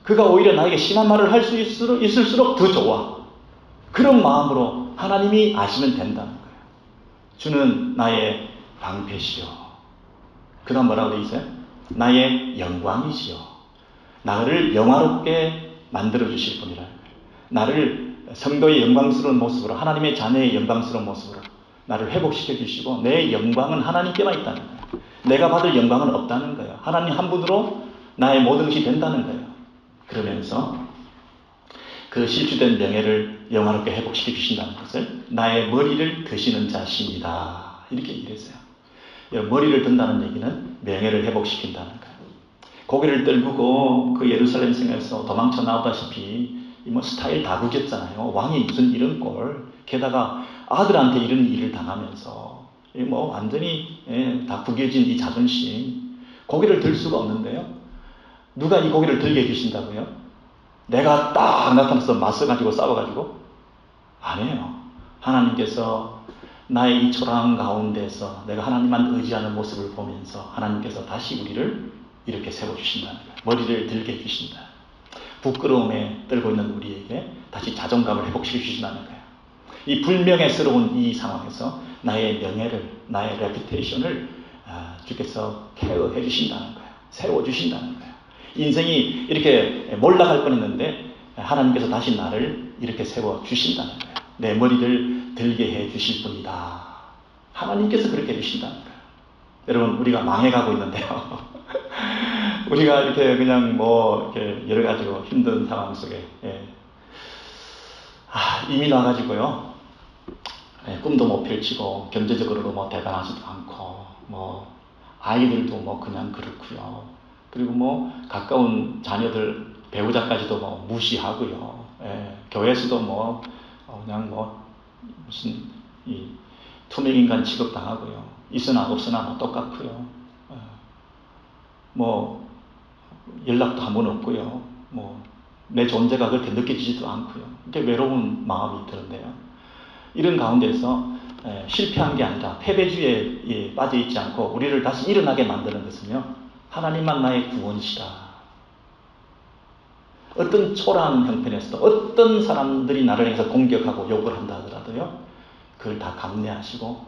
그가 오히려 나에게 심한 말을 할 수 있을수록 더 좋아. 그런 마음으로 하나님이 아시면 된다는 거예요. 주는 나의 방패시요. 그 다음 뭐라고 되어 있어요? 나의 영광이시요. 나를 영화롭게 만들어주실 분이라는 거예요. 나를 성도의 영광스러운 모습으로, 하나님의 자녀의 영광스러운 모습으로 나를 회복시켜 주시고 내 영광은 하나님께만 있다는 거예요. 내가 받을 영광은 없다는 거예요. 하나님 한 분으로 나의 모든 것이 된다는 거예요. 그러면서 그 실추된 명예를 영화롭게 회복시켜 주신다는 것을 나의 머리를 드시는 자신이다. 이렇게 얘기를 했어요. 머리를 든다는 얘기는 명예를 회복시킨다는 거예요. 고개를 떨구고 그 예루살렘 성에서 도망쳐 나오다시피 뭐 스타일 다 구겼잖아요. 왕이 무슨 이런 꼴. 게다가 아들한테 이런 일을 당하면서 뭐 완전히 다 구겨진 이 자존심. 고개를 들 수가 없는데요. 누가 이 고개를 들게 해주신다고요? 내가 딱 나타나서 맞서가지고 싸워가지고? 아니에요. 하나님께서 나의 이 초라한 가운데서 내가 하나님만 의지하는 모습을 보면서 하나님께서 다시 우리를 이렇게 세워주신다는 거예요. 머리를 들게 해주신다. 부끄러움에 떨고 있는 우리에게 다시 자존감을 회복시켜 주신다는 거예요. 이 불명예스러운 이 상황에서 나의 명예를, 나의 레퓨테이션을 주께서 케어해 주신다는 거예요. 세워주신다는 거예요. 인생이 이렇게 몰락할 뻔했는데 하나님께서 다시 나를 이렇게 세워주신다는 거예요. 내 머리를 들게 해 주실 분이다. 하나님께서 그렇게 해주신다는 거예요. 여러분, 우리가 망해가고 있는데요. 우리가 이렇게 그냥 뭐 이렇게 여러 가지로 힘든 상황 속에 이민 와가지고요. 꿈도 못 펼치고 경제적으로도 뭐 대단하지도 않고 뭐 아이들도 뭐 그냥 그렇고요. 그리고 뭐 가까운 자녀들 배우자까지도 뭐 무시하고요. 교회에서도 뭐 그냥 뭐 무슨 이 투명인간 취급당하고요. 있으나 없으나 뭐 똑같고요. 뭐 연락도 한 번 없고요. 뭐 내 존재가 그렇게 느껴지지도 않고요. 이렇게 외로운 마음이 드는데요. 이런 가운데서 실패한 게 아니라 패배주의에 빠져 있지 않고 우리를 다시 일어나게 만드는 것은요. 하나님만 나의 구원이시다. 어떤 초라한 형편에서도 어떤 사람들이 나를 향해서 공격하고 욕을 한다 하더라도요. 그걸 다 감내하시고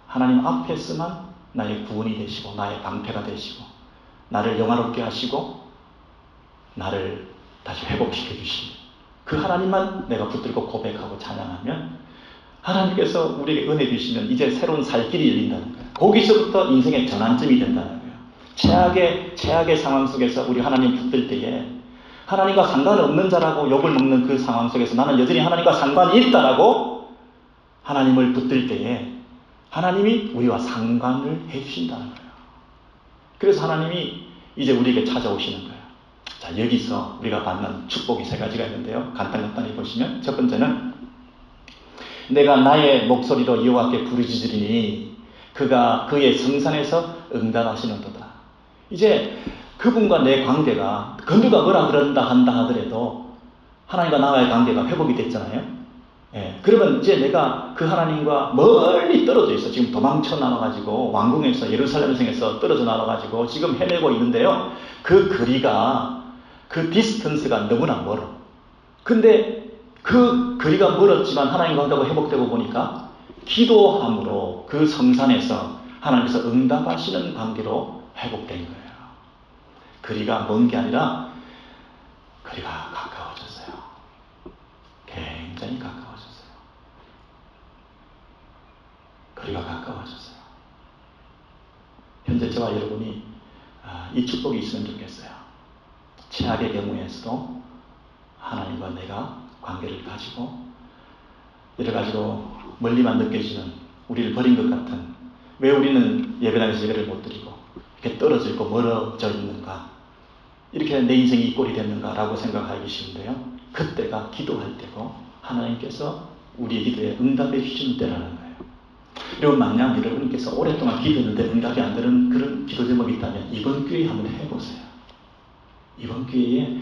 하나님 앞에서만 나의 구원이 되시고 나의 방패가 되시고 나를 영화롭게 하시고 나를 다시 회복시켜 주시니 그 하나님만 내가 붙들고 고백하고 찬양하면 하나님께서 우리에게 은혜 주시면 이제 새로운 살 길이 열린다는 거예요. 거기서부터 인생의 전환점이 된다는 거예요. 최악의 상황 속에서 우리 하나님 붙들 때에 하나님과 상관없는 자라고 욕을 먹는 그 상황 속에서 나는 여전히 하나님과 상관이 있다라고 하나님을 붙들 때에 하나님이 우리와 상관을 해주신다는 거예요. 그래서 하나님이 이제 우리에게 찾아오시는 거예요. 자, 여기서 우리가 받는 축복이 세 가지가 있는데요. 간단히 보시면 첫 번째는 내가 나의 목소리로 여호와께 부르짖으리니 그가 그의 성산에서 응답하시는도다. 이제 그분과 내 관계가 그 누가 뭐라 그런다 한다 하더라도 하나님과 나와의 관계가 회복이 됐잖아요. 그러면 이제 내가 그 하나님과 멀리 떨어져 있어. 지금 도망쳐 나와가지고 왕궁에서 예루살렘 성에서 떨어져 나와가지고 지금 헤매고 있는데요. 그 거리가 그 디스턴스가 너무나 멀어. 근데 그 거리가 멀었지만 하나님과 관계가 회복되고 보니까 기도함으로 그 성산에서 하나님께서 응답하시는 관계로 회복된 거예요. 거리가 먼 게 아니라 거리가 가까워졌어요. 굉장히 가까워졌어요. 거리가 가까워졌어요. 현재 저와 여러분이 이 축복이 있으면 좋겠어요. 최악의 경우에서도 하나님과 내가 관계를 가지고 여러 가지로 멀리만 느껴지는 우리를 버린 것 같은, 왜 우리는 예배당에서 예배를 못 드리고 이렇게 떨어져 있고 멀어져 있는가, 이렇게 내 인생이 이 꼴이 됐는가 라고 생각하기 쉬운데요, 그때가 기도할 때고 하나님께서 우리의 기도에 응답해 주시는 때라는 거예요. 그리고 만약 여러분께서 오랫동안 기도했는데 응답이 안 되는 그런 기도 제목이 있다면 이번 기회에 한번 해보세요. 이번 기회에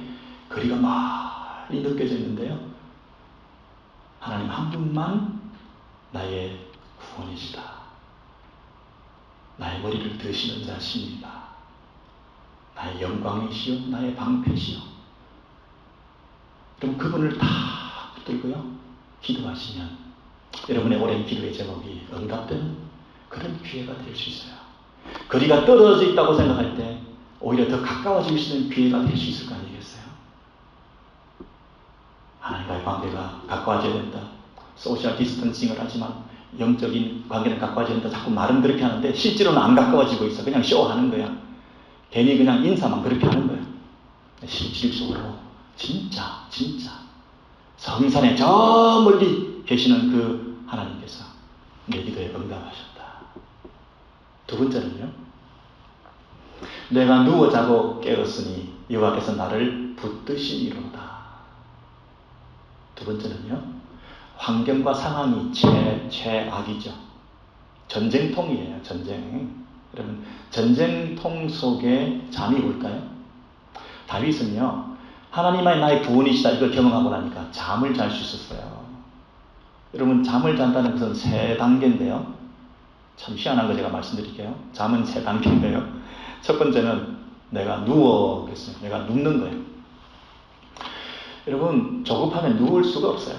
거리가 많이 느껴져 있는데요, 하나님 한 분만 나의 구원이시다. 나의 머리를 드시는 자십니다. 나의 영광이시요 나의 방패시요. 그럼 그분을 다 붙들고요 기도하시면 여러분의 오랜 기도의 제목이 응답되는 그런 기회가 될 수 있어요. 거리가 떨어져 있다고 생각할 때 오히려 더 가까워질 수 있는 기회가 될 수 있을 거 아니겠어요? 하나님과의 관계가 가까워져야 된다, 소셜 디스턴싱을 하지만 영적인 관계는 가까워져야 된다, 자꾸 말은 그렇게 하는데 실제로는 안 가까워지고 있어. 그냥 쇼하는 거야. 괜히 그냥 인사만 그렇게 하는 거야. 실질적으로 진짜 성산에 저 멀리 계시는 그 하나님께서 내 기도에 응답하셨다. 두 번째는요, 내가 누워 자고 깨었으니 여호와께서 나를 붙드시니로다. 두 번째는요, 환경과 상황이 최악이죠. 전쟁통이에요. 전쟁. 여러분, 전쟁통 속에 잠이 올까요? 다윗은요, 하나님의 나의 구원이시다 이걸 경험하고 나니까 잠을 잘 수 있었어요. 여러분, 잠을 잔다는 것은 세 단계인데요, 참 희한한 거 제가 말씀드릴게요. 잠은 세 단계인데요, 첫 번째는 내가 누워 그랬어요. 내가 눕는 거예요. 여러분, 조급하면 누울 수가 없어요.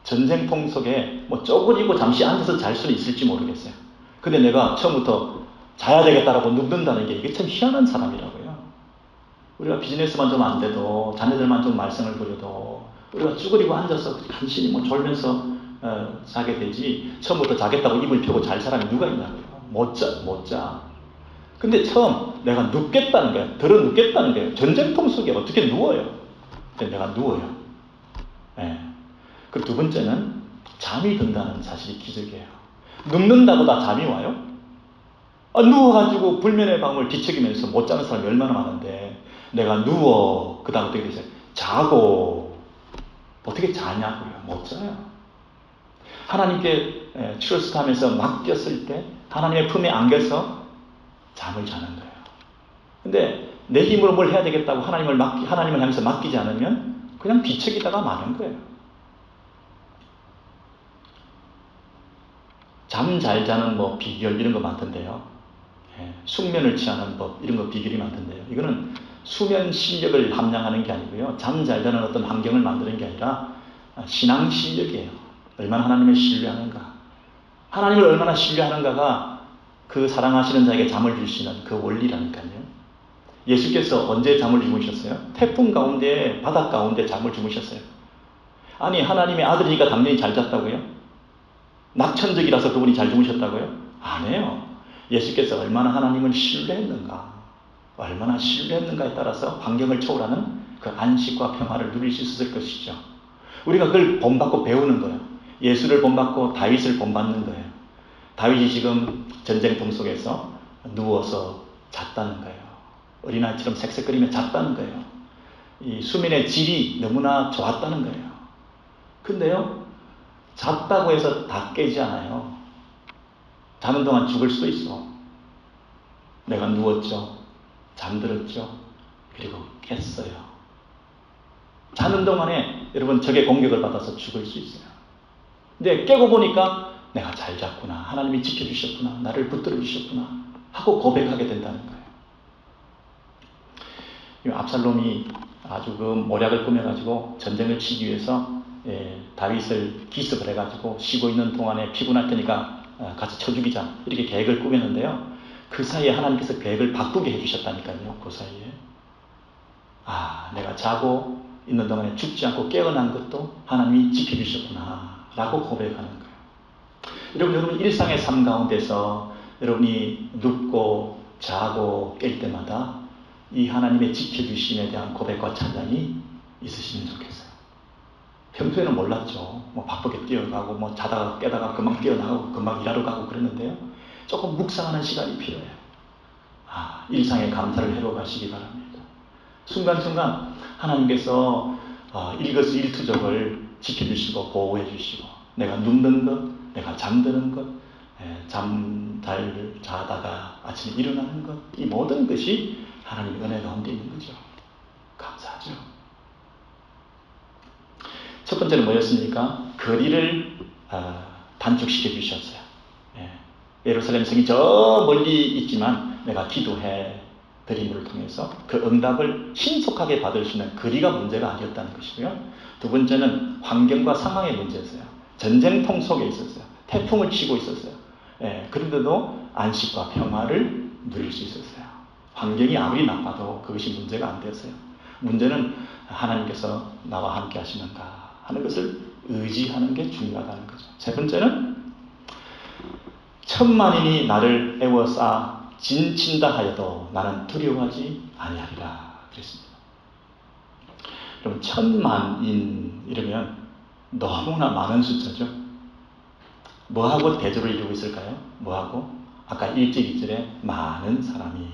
전쟁통 속에 뭐 쪼그리고 잠시 앉아서 잘 수는 있을지 모르겠어요. 근데 내가 처음부터 자야 되겠다라고 눕는다는 게 이게 참 희한한 사람이라고요. 우리가 비즈니스만 좀 안 돼도, 자녀들만 좀 말썽을 부려도 우리가 쭈그리고 앉아서 간신히 뭐 졸면서 자게 되지, 처음부터 자겠다고 이불 펴고 잘 사람이 누가 있냐고요. 못 자. 근데 처음 내가 눕겠다는 거예요. 들어 눕겠다는 거예요. 전쟁통 속에 어떻게 누워요? 근데 내가 누워요. 그 두 번째는 잠이 든다는 사실이 기적이에요. 눕는다고 다 잠이 와요? 누워가지고 불면의 방을 뒤척이면서 못 자는 사람이 얼마나 많은데, 내가 누워, 그 다음 어떻게 되세요? 자고. 어떻게 자냐고요? 못 자요. 하나님께 트러스트하면서 맡겼을 때 하나님의 품에 안겨서 잠을 자는 거예요. 근데 내 힘으로 뭘 해야 되겠다고 하나님을 향해서 맡기지 않으면 그냥 뒤척이다가 마는 거예요. 잠 잘 자는 뭐 비결 이런 거 많던데요. 숙면을 취하는 법 이런 거 비결이 많던데요. 이거는 수면 실력을 함량하는 게 아니고요, 잠 잘 자는 어떤 환경을 만드는 게 아니라 신앙 실력이에요. 얼마나 하나님을 신뢰하는가, 하나님을 얼마나 신뢰하는가가 그 사랑하시는 자에게 잠을 줄 수 있는 그 원리라니까요. 예수께서 언제 잠을 주무셨어요? 태풍 가운데, 바닷 가운데 잠을 주무셨어요. 아니, 하나님의 아들이니까 당연히 잘 잤다고요? 낙천적이라서 그분이 잘 주무셨다고요? 아니에요. 예수께서 얼마나 하나님을 신뢰했는가, 얼마나 신뢰했는가에 따라서 환경을 초월하는 그 안식과 평화를 누릴 수 있었을 것이죠. 우리가 그걸 본받고 배우는 거예요. 예수를 본받고 다윗을 본받는 거예요. 다윗이 지금 전쟁통 속에서 누워서 잤다는 거예요. 어린아이처럼 색색거리며 잤다는 거예요. 이 수면의 질이 너무나 좋았다는 거예요. 근데요, 잤다고 해서 다 깨지 않아요. 자는 동안 죽을 수도 있어. 내가 누웠죠. 잠들었죠. 그리고 깼어요. 자는 동안에 여러분 적의 공격을 받아서 죽을 수 있어요. 근데 깨고 보니까 내가 잘 잤구나, 하나님이 지켜주셨구나, 나를 붙들어 주셨구나 하고 고백하게 된다는 거예요. 압살롬이 아주 그 모략을 꾸며가지고 전쟁을 치기 위해서 다윗을 기습을 해가지고 쉬고 있는 동안에 피곤할 테니까 같이 쳐 죽이자 이렇게 계획을 꾸몄는데요. 그 사이에 하나님께서 계획을 바꾸게 해주셨다니까요. 그 사이에 내가 자고 있는 동안에 죽지 않고 깨어난 것도 하나님이 지켜주셨구나 라고 고백하는 거예요. 여러분 일상의 삶 가운데서 여러분이 눕고 자고 깰 때마다 이 하나님의 지켜주심에 대한 고백과 찬양이 있으시면 좋겠어요. 평소에는 몰랐죠. 바쁘게 뛰어가고 자다가 깨다가 금방 뛰어나가고 금방 일하러 가고 그랬는데요. 조금 묵상하는 시간이 필요해요. 일상의 감사를 해로 가시기 바랍니다. 순간순간 하나님께서 일거수일투족을 지켜주시고 보호해 주시고 내가 눕는 것, 내가 잠드는 것, 잠 잘 자다가 아침에 일어나는 것, 이 모든 것이 하나님의 은혜 가운데 있는 거죠. 감사하죠. 첫 번째는 뭐였습니까? 거리를 단축시켜 주셨어요. 예루살렘 성이 저 멀리 있지만 내가 기도해 드림을 통해서 그 응답을 신속하게 받을 수 있는 거리가 문제가 아니었다는 것이고요. 두 번째는 환경과 상황의 문제였어요. 전쟁통 속에 있었어요. 태풍을 치고 있었어요. 그런데도 안식과 평화를 누릴 수 있었어요. 환경이 아무리 나빠도 그것이 문제가 안 되었어요. 문제는 하나님께서 나와 함께 하시는가 하는 것을 의지하는 게 중요하다는 거죠. 세 번째는 천만인이 나를 에워싸 진친다 하여도 나는 두려워하지 아니하리라 그랬습니다. 그럼 천만인 이러면 너무나 많은 숫자죠. 뭐하고 대조를 이루고 있을까요? 뭐하고? 아까 1절 2절에 많은 사람이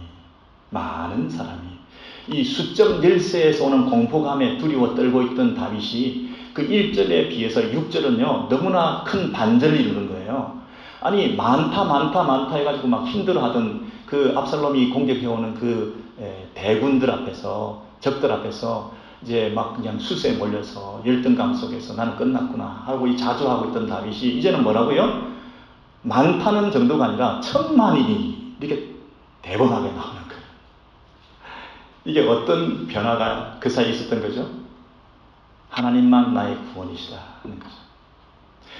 이 수점 열세에서 오는 공포감에 두려워 떨고 있던 다윗이 그 1절에 비해서 6절은요 너무나 큰 반전을 이루는 거예요. 아니 많다 해가지고 막 힘들어하던 그 압살롬이 공격해오는 그 대군들 앞에서 적들 앞에서 이제 막 그냥 수세에 몰려서 열등감 속에서 나는 끝났구나 하고 자조하고 있던 다윗이 이제는 뭐라고요? 많다는 정도가 아니라 천만인이 이렇게 대범하게 나오는 거예요. 이게 어떤 변화가 그 사이에 있었던 거죠? 하나님만 나의 구원이시다 하는 거죠.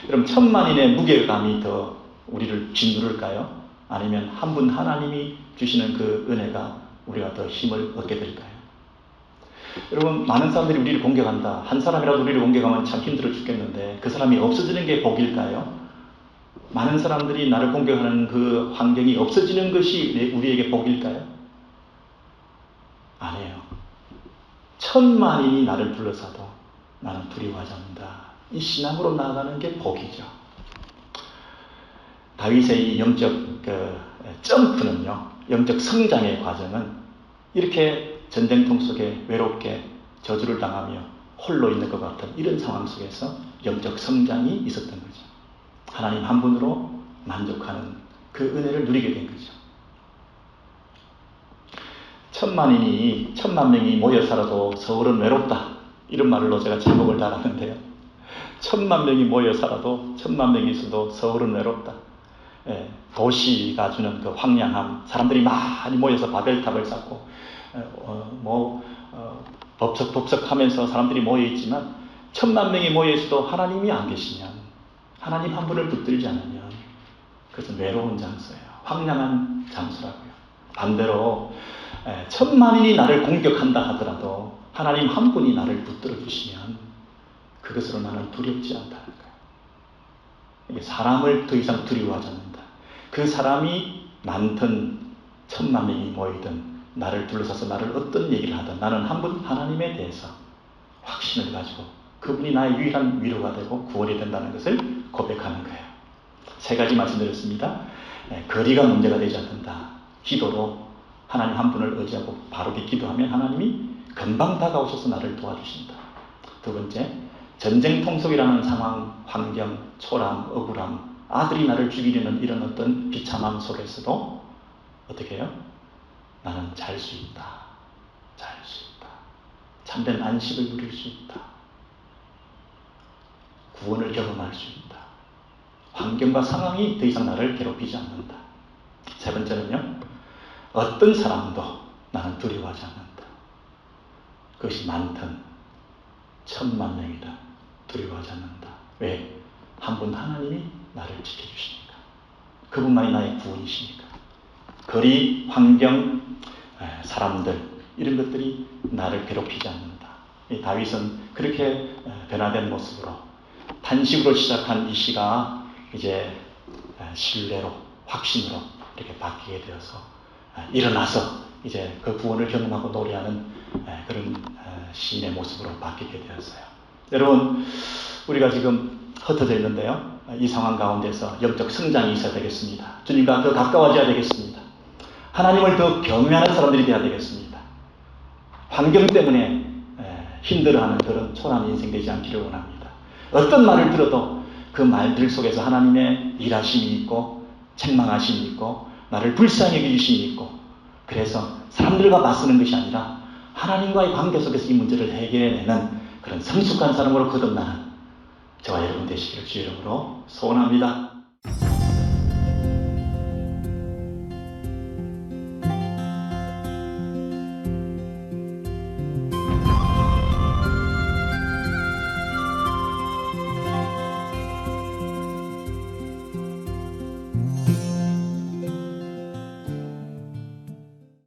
그럼 천만인의 무게감이 더 우리를 짓누를까요? 아니면 한 분 하나님이 주시는 그 은혜가 우리가 더 힘을 얻게 될까요? 여러분 많은 사람들이 우리를 공격한다. 한 사람이라도 우리를 공격하면 참 힘들어 죽겠는데 그 사람이 없어지는 게 복일까요? 많은 사람들이 나를 공격하는 그 환경이 없어지는 것이 우리에게 복일까요? 아니에요. 천만인이 나를 둘러싸도 나는 두려워하지 않는다. 이 신앙으로 나아가는 게 복이죠. 다윗의 이 영적 점프는요, 영적 성장의 과정은 이렇게 전쟁통 속에 외롭게 저주를 당하며 홀로 있는 것 같은 이런 상황 속에서 영적 성장이 있었던 거죠. 하나님 한 분으로 만족하는 그 은혜를 누리게 된 거죠. 천만 명이 모여 살아도 서울은 외롭다. 이런 말로 제가 제목을 달았는데요. 1000만 명이 모여 살아도 1000만 명이 있어도 서울은 외롭다. 도시가 주는 그 황량함, 사람들이 많이 모여서 바벨탑을 쌓고 법석하면서 사람들이 모여 있지만 1000만 명이 모여 있어도 하나님이 안 계시면, 하나님 한 분을 붙들지 않으면 그것은 외로운 장소예요. 황량한 장소라고요. 반대로 1000만인이 나를 공격한다 하더라도 하나님 한 분이 나를 붙들어 주시면 그것으로 나는 두렵지 않다는 거예요. 사람을 더 이상 두려워하지 않는다. 그 사람이 많든 1000만 명이 모이든 나를 둘러싸서 나를 어떤 얘기를 하든 나는 한 분 하나님에 대해서 확신을 가지고 그분이 나의 유일한 위로가 되고 구원이 된다는 것을 고백하는 거예요. 세 가지 말씀드렸습니다. 거리가 문제가 되지 않는다. 기도로 하나님 한 분을 의지하고 바르게 기도하면 하나님이 금방 다가오셔서 나를 도와주신다. 두 번째, 전쟁통 속이라는 상황, 환경, 초람, 억울함, 아들이 나를 죽이려는 이런 어떤 비참함 속에서도 어떻게 해요? 나는 잘 수 있다. 잘 수 있다. 참된 안식을 누릴 수 있다. 구원을 경험할 수 있다. 환경과 상황이 더 이상 나를 괴롭히지 않는다. 세 번째는요, 어떤 사람도 나는 두려워하지 않는다. 그것이 많든 1000만 명이든 두려워하지 않는다. 왜? 한 분 하나님이 나를 지켜주시니까. 그분만이 나의 구원이시니까. 거리, 환경, 사람들 이런 것들이 나를 괴롭히지 않는다. 이 다윗은 그렇게 변화된 모습으로 탄식으로 시작한 이 시가 이제 신뢰로, 확신으로 이렇게 바뀌게 되어서 일어나서 이제 그 구원을 경험하고 노래하는 그런 시인의 모습으로 바뀌게 되었어요. 여러분, 우리가 지금 흩어져 있는데요. 이 상황 가운데서 영적 성장이 있어야 되겠습니다. 주님과 더 가까워져야 되겠습니다. 하나님을 더 경외하는 사람들이 되어야 되겠습니다. 환경 때문에 힘들어하는 그런 초라한 인생 되지 않기를 원합니다. 어떤 말을 들어도 그 말들 속에서 하나님의 일하심이 있고 책망하심이 있고 나를 불쌍히 여기심이 있고, 그래서 사람들과 맞서는 것이 아니라 하나님과의 관계 속에서 이 문제를 해결해내는 그런 성숙한 사람으로 거듭나는 저와 여러분 되시기를 주의 이름으로 소원합니다.